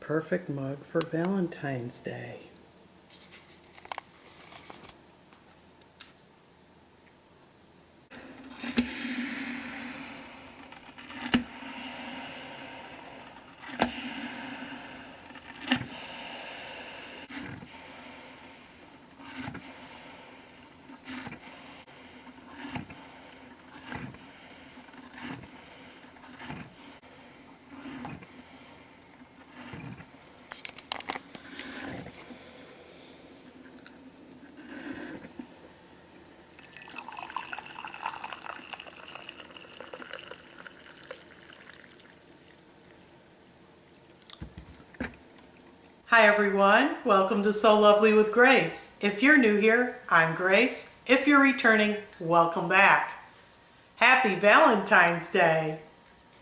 perfect mug for Valentine's Day. Hi everyone, welcome to So Lovely with Grace. If you're new here, I'm Grace. If you're returning, welcome back. Happy Valentine's Day.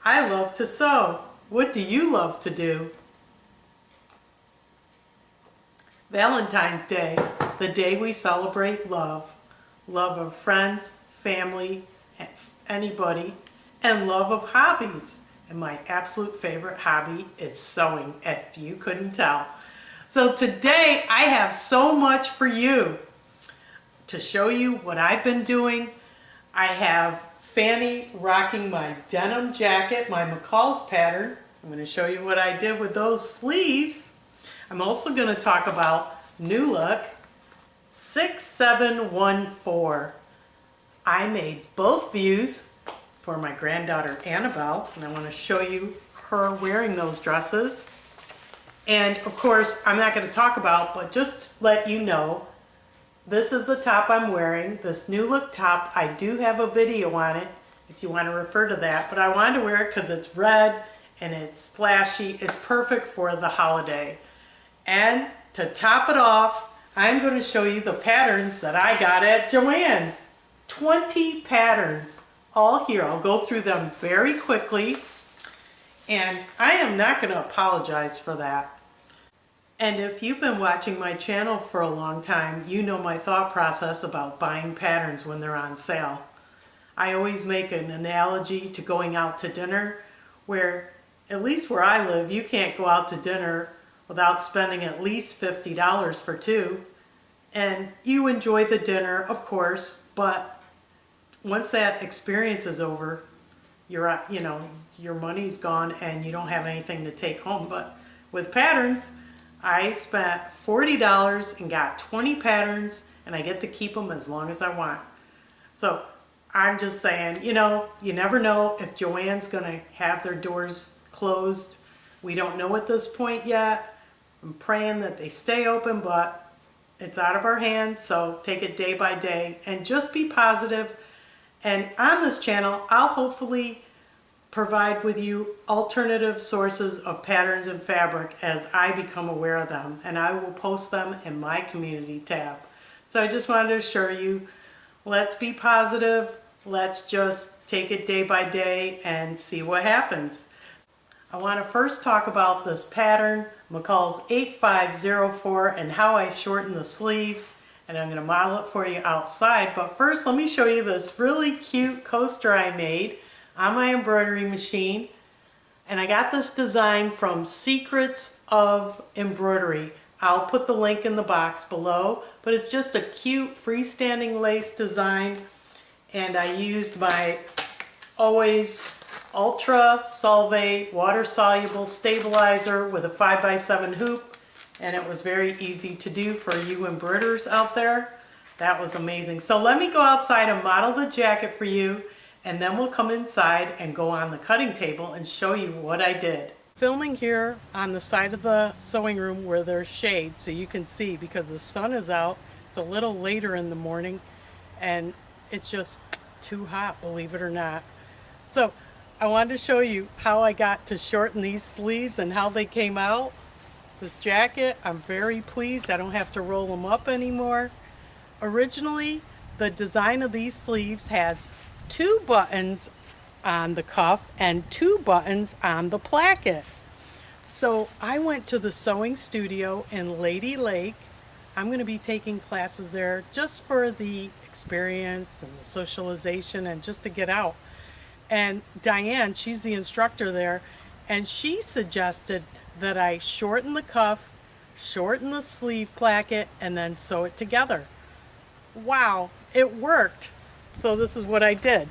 I love to sew. What do you love to do? Valentine's Day, the day we celebrate love. Love of friends, family, anybody, and love of hobbies. And my absolute favorite hobby is sewing, if you couldn't tell. So today I have so much for you to show you what I've been doing. I have Fanny rocking my denim jacket, my McCall's pattern. I'm going to show you what I did with those sleeves. I'm also going to talk about new Look N6714. I made both views for my granddaughter Annabelle, and I want to show you her wearing those dresses. And of course, I'm not going to talk about, but just to let you know, this is the top I'm wearing, this new Look top. I do have a video on it if you want to refer to that, but I wanted to wear it because it's red and it's flashy. It's perfect for the holiday. And to top it off, I'm going to show you the patterns that I got at Joann's. 20 patterns, all here. I'll go through them very quickly. And I am not going to apologize for that. And if you've been watching my channel for a long time, you know my thought process about buying patterns when they're on sale. I always make an analogy to going out to dinner, where, at least where I live, you can't go out to dinner without spending at least $50 for two. And you enjoy the dinner, of course, but once that experience is over, your money's gone and you don't have anything to take home. But with patterns, I spent $40 and got 20 patterns, and I get to keep them as long as I want. So I'm just saying, you never know if Joann's going to have their doors closed. We don't know at this point yet. I'm praying that they stay open, but it's out of our hands, so take it day by day and just be positive. And on this channel, I'll hopefully provide with you alternative sources of patterns and fabric as I become aware of them, and I will post them in my community tab. So I just wanted to assure you, let's be positive, let's just take it day by day and see what happens. I want to first talk about this pattern, McCall's 8504, and how I shorten the sleeves, and I'm going to model it for you outside. But first, let me show you this really cute coaster I made on my embroidery machine. And I got this design from Secrets of Embroidery. I'll put the link in the box below, but it's just a cute freestanding lace design. And I used my Always Ultra Solvay water soluble stabilizer with a 5x7 hoop, and it was very easy to do for you embroiderers out there. That was amazing. So let me go outside and model the jacket for you, and then we'll come inside and go on the cutting table and show you what I did. Filming here on the side of the sewing room where there's shade so you can see, because the sun is out. It's a little later in the morning and it's just too hot, believe it or not. So I wanted to show you how I got to shorten these sleeves and how they came out. This jacket, I'm very pleased. I don't have to roll them up anymore. Originally, the design of these sleeves has 2 buttons on the cuff and 2 buttons on the placket. So I went to the sewing studio in Lady Lake. I'm going to be taking classes there just for the experience and the socialization and just to get out. And Diane, she's the instructor there, and she suggested that I shorten the cuff, shorten the sleeve placket, and then sew it together. Wow, it worked. So this is what I did.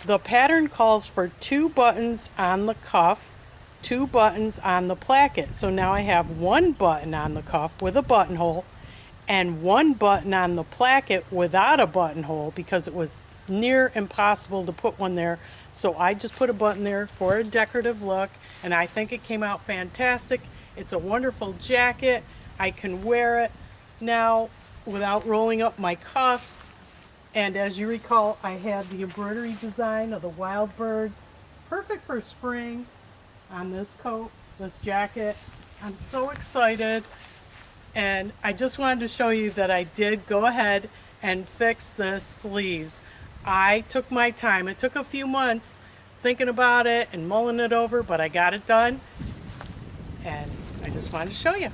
The pattern calls for 2 buttons on the cuff, 2 buttons on the placket. So now I have 1 button on the cuff with a buttonhole and 1 button on the placket without a buttonhole because it was near impossible to put one there. So I just put a button there for a decorative look, and I think it came out fantastic. It's a wonderful jacket. I can wear it now without rolling up my cuffs. And as you recall, I had the embroidery design of the wild birds. Perfect for spring on this coat, this jacket. I'm so excited. And I just wanted to show you that I did go ahead and fix the sleeves. I took my time. It took a few months thinking about it and mulling it over, but I got it done. And I just wanted to show you.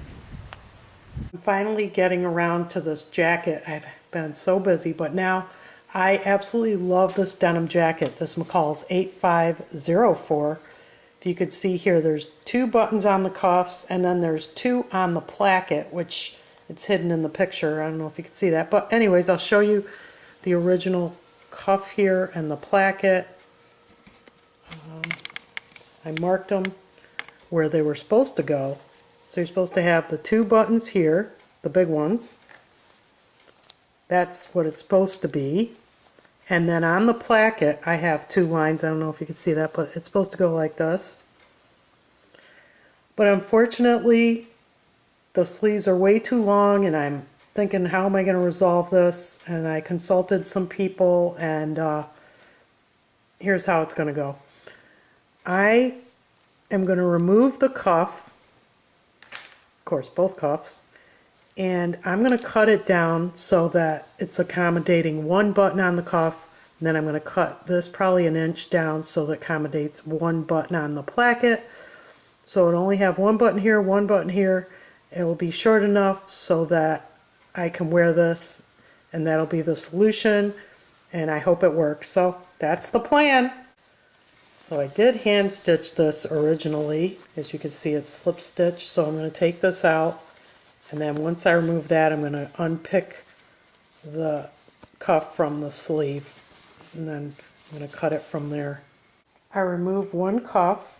I'm finally getting around to this jacket. I've been so busy, but now I absolutely love this denim jacket. This McCall's 8504. If you could see here, there's 2 buttons on the cuffs, and then there's 2 on the placket, which it's hidden in the picture. I don't know if you can see that, but anyways, I'll show you the original cuff here and the placket. I marked them where they were supposed to go. So you're supposed to have the 2 buttons here, the big ones. That's what it's supposed to be. And then on the placket, I have 2 lines. I don't know if you can see that, but it's supposed to go like this. But unfortunately, the sleeves are way too long, and I'm thinking, how am I going to resolve this? And I consulted some people, and here's how it's going to go. I am going to remove the cuff, of course, both cuffs, and I'm going to cut it down so that it's accommodating 1 button on the cuff, and then I'm going to cut this probably 1 inch down so that accommodates 1 button on the placket. So it'll only have 1 button here, 1 button here. It will be short enough so that I can wear this, and that'll be the solution, and I hope it works. So that's the plan. So I did hand stitch this originally. As you can see, it's slip stitched, so I'm going to take this out. And then once I remove that, I'm going to unpick the cuff from the sleeve, and then I'm going to cut it from there. I removed 1 cuff.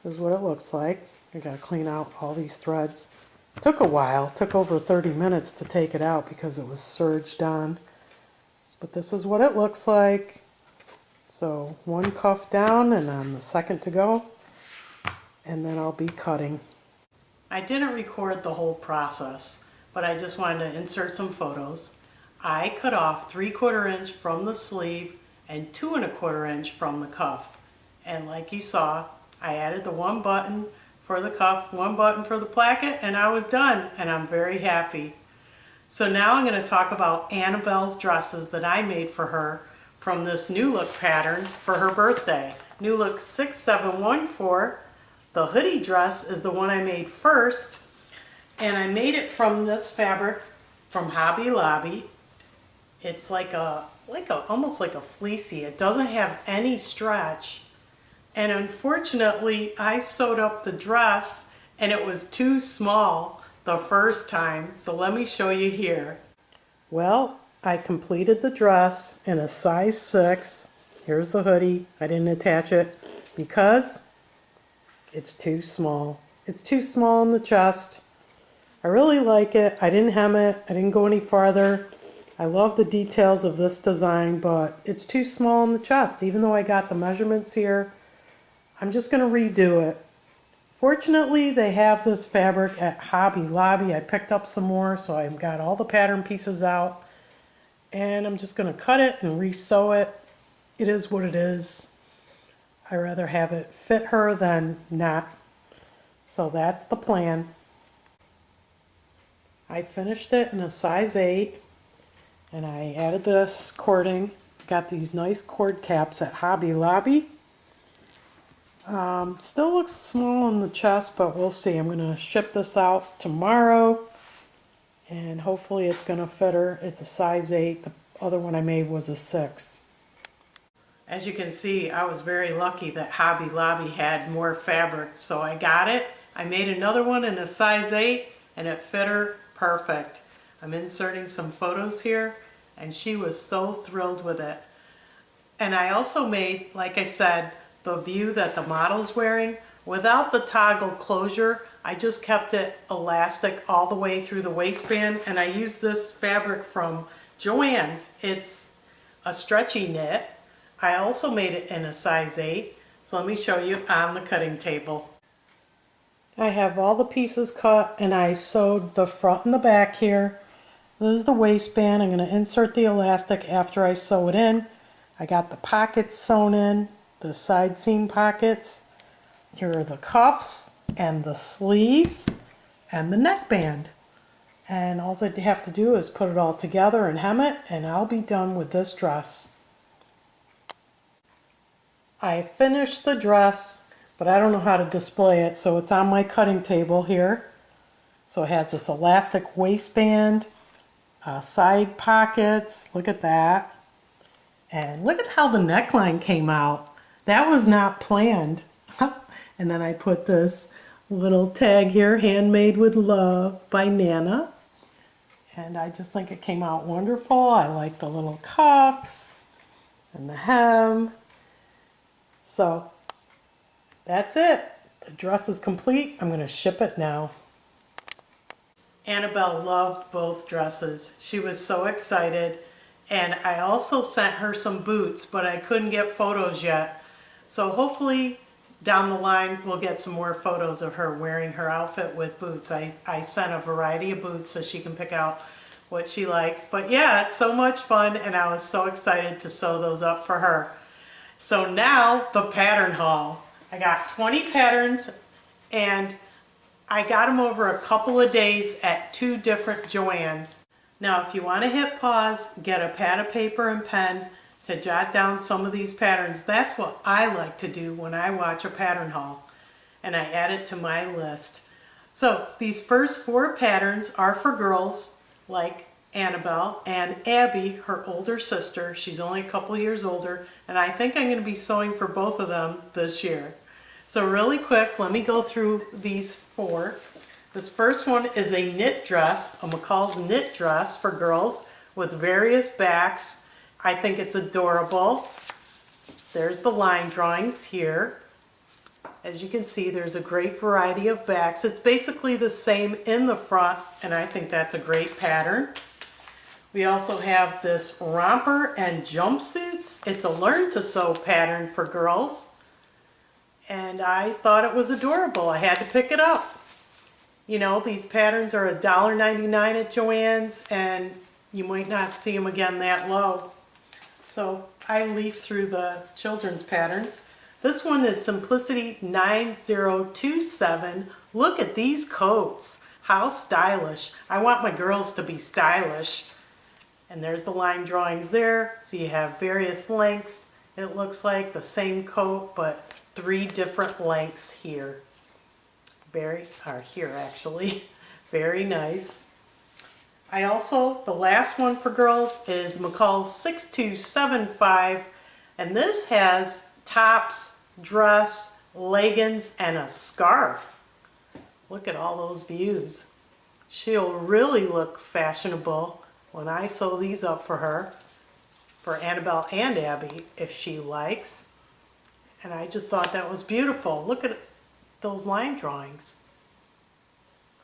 This is what it looks like. I got to clean out all these threads. It took a while. It took over 30 minutes to take it out because it was serged on. But this is what it looks like. So 1 cuff down, and then the second to go. And then I'll be cutting. I didn't record the whole process, but I just wanted to insert some photos. I cut off 3/4 inch from the sleeve and 2 1/4 inch from the cuff. And like you saw, I added the 1 button for the cuff, 1 button for the placket, and I was done, and I'm very happy. So now I'm going to talk about Annabelle's dresses that I made for her from this New Look pattern for her birthday. New Look 6714. The hoodie dress is the one I made first, and I made it from this fabric from Hobby Lobby. It's almost like a fleecy. It doesn't have any stretch, and unfortunately I sewed up the dress and it was too small the first time. So let me show you here. Well, I completed the dress in a size 6. Here's the hoodie. I didn't attach it because it's too small. It's too small in the chest. I really like it. I didn't hem it. I didn't go any farther. I love the details of this design, but it's too small in the chest. Even though I got the measurements here, I'm just going to redo it. Fortunately, they have this fabric at Hobby Lobby. I picked up some more, so I've got all the pattern pieces out. And I'm just going to cut it and re-sew it. It is what it is. I'd rather have it fit her than not. So that's the plan. I finished it in a size 8, and I added this cording. Got these nice cord caps at Hobby Lobby. Still looks small in the chest, but we'll see. I'm going to ship this out tomorrow, and hopefully it's going to fit her. It's a size 8. The other one I made was a 6. As you can see, I was very lucky that Hobby Lobby had more fabric, so I got it. I made another one in a size 8 and it fit her perfect. I'm inserting some photos here and she was so thrilled with it. And I also made, like I said, the view that the model's wearing without the toggle closure. I just kept it elastic all the way through the waistband, and I used this fabric from Joann's. It's a stretchy knit. I also made it in a size 8, so let me show you on the cutting table. I have all the pieces cut and I sewed the front and the back here. This is the waistband. I'm going to insert the elastic after I sew it in. I got the pockets sewn in, the side seam pockets. Here are the cuffs and the sleeves and the neckband. And all I have to do is put it all together and hem it, and I'll be done with this dress. I finished the dress, but I don't know how to display it, so it's on my cutting table here. So it has this elastic waistband, side pockets, look at that. And look at how the neckline came out. That was not planned. And then I put this little tag here, handmade with love by Nana. And I just think it came out wonderful. I like the little cuffs and the hem. So that's it. The dress is complete. I'm going to ship it now. Annabelle loved both dresses. She was so excited. And I also sent her some boots, but I couldn't get photos yet. So hopefully down the line we'll get some more photos of her wearing her outfit with boots. I sent a variety of boots so she can pick out what she likes. But yeah, it's so much fun and I was so excited to sew those up for her. So now the pattern haul. I got 20 patterns and I got them over a couple of days at 2 different Joann's. Now if you want to hit pause, get a pad of paper and pen to jot down some of these patterns. That's what I like to do when I watch a pattern haul, and I add it to my list. So these first 4 patterns are for girls like Annabelle and Abby, her older sister. She's only a couple years older, and I think I'm going to be sewing for both of them this year. So really quick, let me go through these 4. This first one is a knit dress, a McCall's knit dress for girls with various backs. I think it's adorable. There's the line drawings here. As you can see, there's a great variety of backs. It's basically the same in the front, and I think that's a great pattern. We also have this romper and jumpsuits. It's a learn to sew pattern for girls, and I thought it was adorable. I had to pick it up. You know, these patterns are $1.99 at Joann's, and you might not see them again that low. So I leafed through the children's patterns. This one is Simplicity 9027. Look at these coats. How stylish. I want my girls to be stylish. And there's the line drawings there. So you have various lengths. It looks like the same coat, but 3 different lengths here. Here actually. Very nice. I also, the last one for girls is McCall's 6275, and this has tops, dress, leggings, and a scarf. Look at all those views. She'll really look fashionable when I sew these up for her, for Annabelle and Abby, if she likes. And I just thought that was beautiful. Look at those line drawings.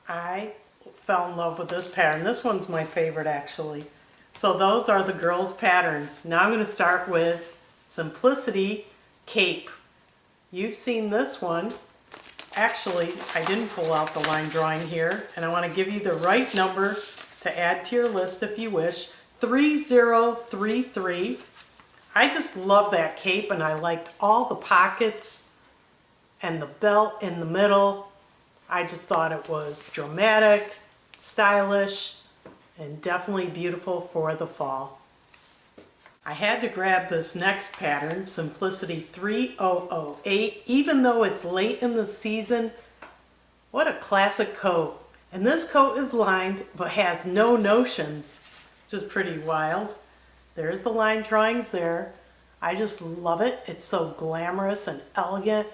I fell in love with this pattern. This one's my favorite actually. So those are the girls' patterns. Now I'm going to start with Simplicity Cape. You've seen this one. Actually, I didn't pull out the line drawing here, and I want to give you the right number to add to your list if you wish. 3033. I just love that cape, and I liked all the pockets and the belt in the middle. I just thought it was dramatic, stylish, and definitely beautiful for the fall. I had to grab this next pattern, Simplicity 3008, even though it's late in the season. What a classic coat. And this coat is lined but has no notions, which is pretty wild. There's the line drawings there. I just love it. It's so glamorous and elegant.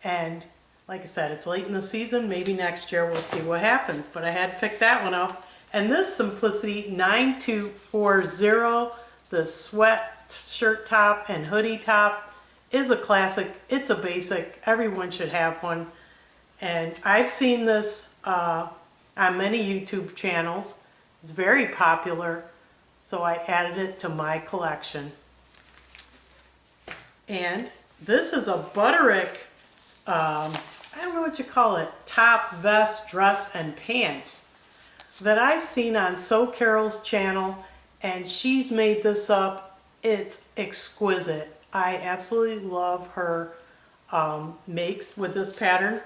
And Like I said, it's late in the season. Maybe next year we'll see what happens. But I had to pick that one up. And this Simplicity 9240, the sweatshirt top and hoodie top, is a classic. It's a basic. Everyone should have one. And I've seen this on many YouTube channels. It's very popular. So I added it to my collection. And this is a Butterick, I don't know what you call it, top, vest, dress, and pants that I've seen on So Carol's channel, and she's made this up. It's exquisite. I absolutely love her makes with this pattern.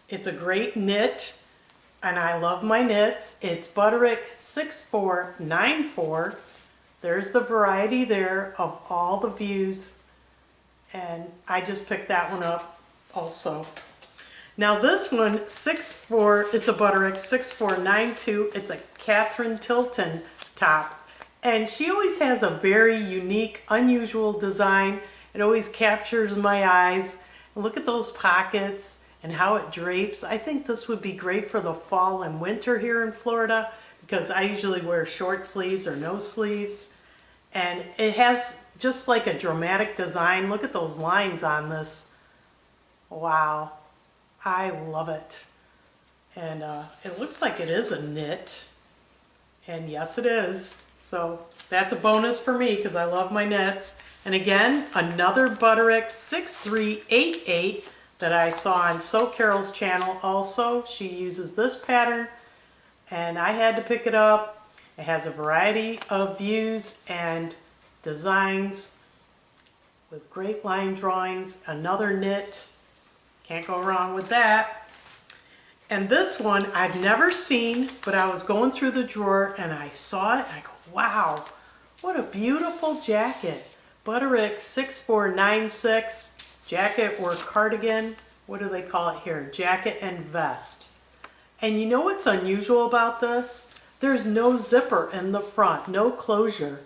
It's a great knit, and I love my knits. It's Butterick 6494. There's the variety there of all the views, and I just picked that one up also. Now this one, it's a Butterick 6492. It's a Katherine Tilton top. And she always has a very unique, unusual design. It always captures my eyes. And look at those pockets and how it drapes. I think this would be great for the fall and winter here in Florida because I usually wear short sleeves or no sleeves. And it has just like a dramatic design. Look at those lines on this. Wow. I love it. And it looks like it is a knit. And yes, it is. So that's a bonus for me because I love my knits. And again, another Butterick 6388 that I saw on So Carol's channel also. She uses this pattern and I had to pick it up. It has a variety of views and designs with great line drawings. Another knit. Can't go wrong with that. And this one I've never seen, but I was going through the drawer and I saw it and I go, wow, what a beautiful jacket. Butterick 6496, jacket or cardigan. What do they call it here? Jacket and vest. And you know what's unusual about this? There's no zipper in the front, no closure.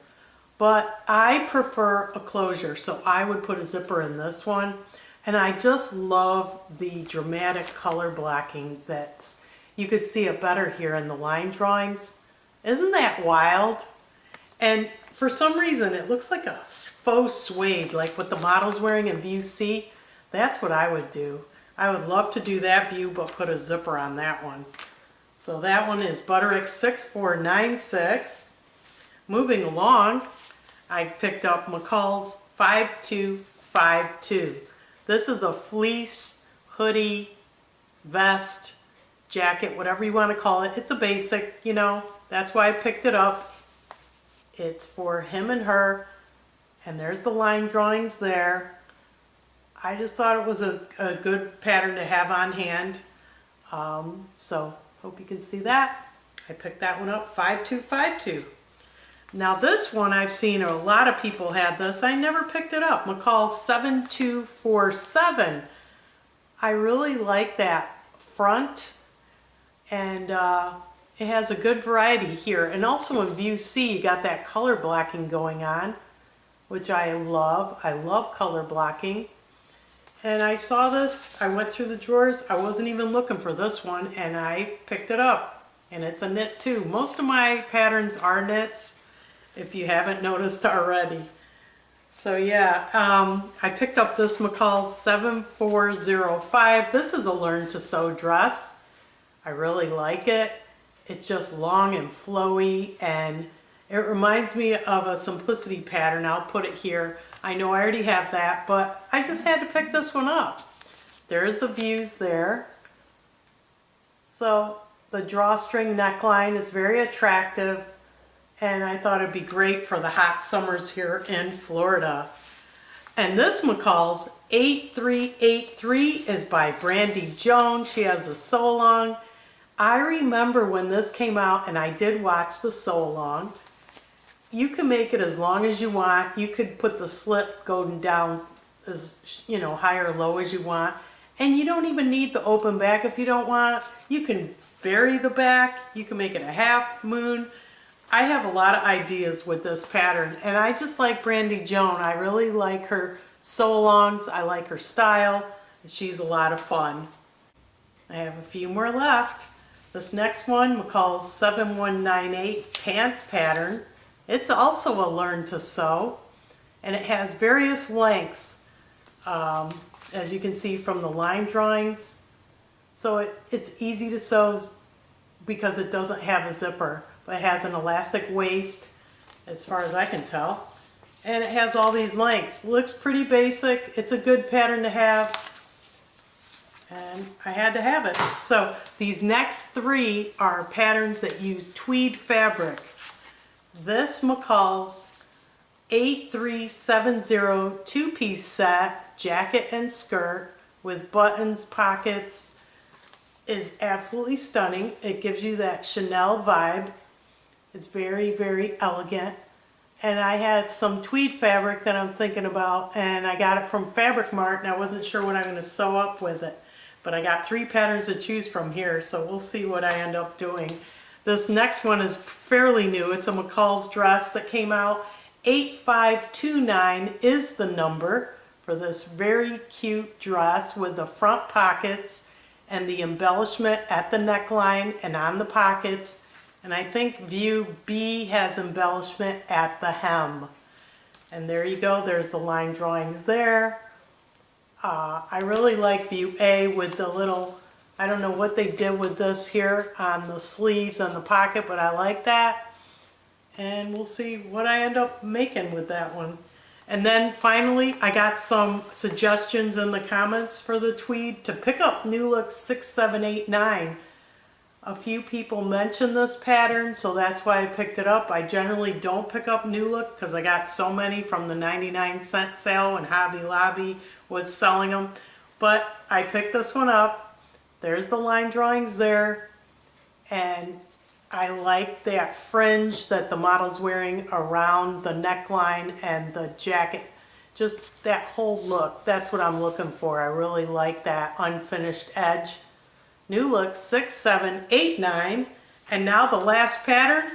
But I prefer a closure, so I would put a zipper in this one. And I just love the dramatic color blocking that's, you could see it better here in the line drawings. Isn't that wild? And for some reason, it looks like a faux suede, like what the model's wearing in view C. That's what I would do. I would love to do that view, but put a zipper on that one. So that one is Butterick 6496. Moving along, I picked up McCall's 5252. This is a fleece, hoodie, vest, jacket, whatever you want to call it. It's a basic, you know, that's why I picked it up. It's for him and her, and there's the line drawings there. I just thought it was a good pattern to have on hand. So hope you can see that. I picked that one up, 5252. Now this one I've seen a lot of people had this. I never picked it up. McCall 7247. I really like that front, and it has a good variety here. And also in view C, you got that color blocking going on, which I love. I love color blocking. And I saw this, I went through the drawers. I wasn't even looking for this one, and I picked it up. And it's a knit too. Most of my patterns are knits, if you haven't noticed already. So yeah, I picked up this McCall 7405. This is a learn to sew dress. I really like it. It's just long and flowy, and it reminds me of a Simplicity pattern. I'll put it here. I know I already have that, but I just had to pick this one up. There's the views there. So the drawstring neckline is very attractive. And I thought it'd be great for the hot summers here in Florida. And this McCall's 8383 is by Brandy Jones. She has a sew-along. I remember when this came out, and I did watch the sew-along. You can make it as long as you want. You could put the slip going down as, you know, high or low as you want. And you don't even need the open back if you don't want. You can vary the back. You can make it a half moon. I have a lot of ideas with this pattern, and I just like Brandy Joan. I really like her sew-alongs. I like her style. She's a lot of fun. I have a few more left. This next one, McCall's 7198 pants pattern. It's also a learn to sew, and it has various lengths, as you can see from the line drawings. So it's easy to sew because it doesn't have a zipper, but it has an elastic waist, as far as I can tell. And it has all these lengths. Looks pretty basic. It's a good pattern to have. And I had to have it. So these next three are patterns that use tweed fabric. This McCall's 8370 two-piece set, jacket and skirt with buttons, pockets, is absolutely stunning. It gives you that Chanel vibe. It's very, very elegant. And I have some tweed fabric that I'm thinking about, and I got it from Fabric Mart, and I wasn't sure what I'm going to sew up with it. But I got three patterns to choose from here, so we'll see what I end up doing. This next one is fairly new. It's a McCall's dress that came out. 8529 is the number for this very cute dress with the front pockets and the embellishment at the neckline and on the pockets. And I think view B has embellishment at the hem. And there you go, there's the line drawings there. I really like view A with the little, I don't know what they did with this here on the sleeves and the pocket, but I like that. And we'll see what I end up making with that one. And then finally, I got some suggestions in the comments for the tweed to pick up New Look 6789. A few people mentioned this pattern, so that's why I picked it up. I generally don't pick up New Look because I got so many from the 99-cent sale when Hobby Lobby was selling them. But I picked this one up. There's the line drawings there. And I like that fringe that the model's wearing around the neckline and the jacket. Just that whole look. That's what I'm looking for. I really like that unfinished edge. New Look 6789. And now the last pattern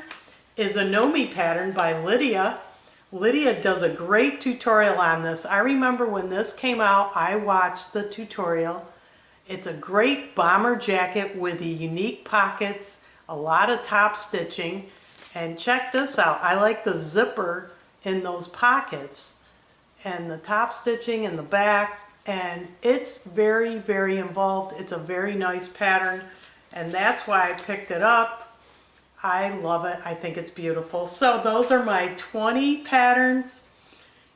is a Nomi pattern by Lydia. Lydia does a great tutorial on this. I remember when this came out, I watched the tutorial. It's a great bomber jacket with the unique pockets, a lot of top stitching. And check this out. I like the zipper in those pockets and the top stitching in the back. And it's very, very involved. It's a very nice pattern, and that's why I picked it up. I love it. I think it's beautiful. So those are my 20 patterns.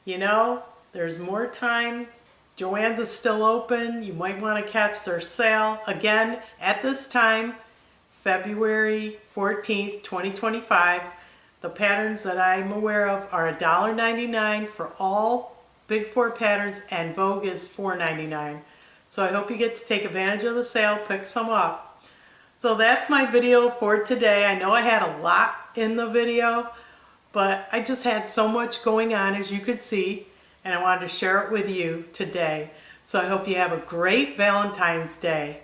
You know, there's more time. Joann's is still open. You might want to catch their sale. Again, at this time, February 14th, 2025, the patterns that I'm aware of are $1.99 for all Big Four patterns, and Vogue is $4.99. So I hope you get to take advantage of the sale, pick some up. So that's my video for today. I know I had a lot in the video, but I just had so much going on, as you could see, and I wanted to share it with you today. So I hope you have a great Valentine's Day.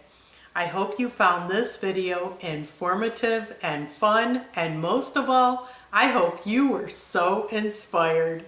I hope you found this video informative and fun, and most of all, I hope you were so inspired.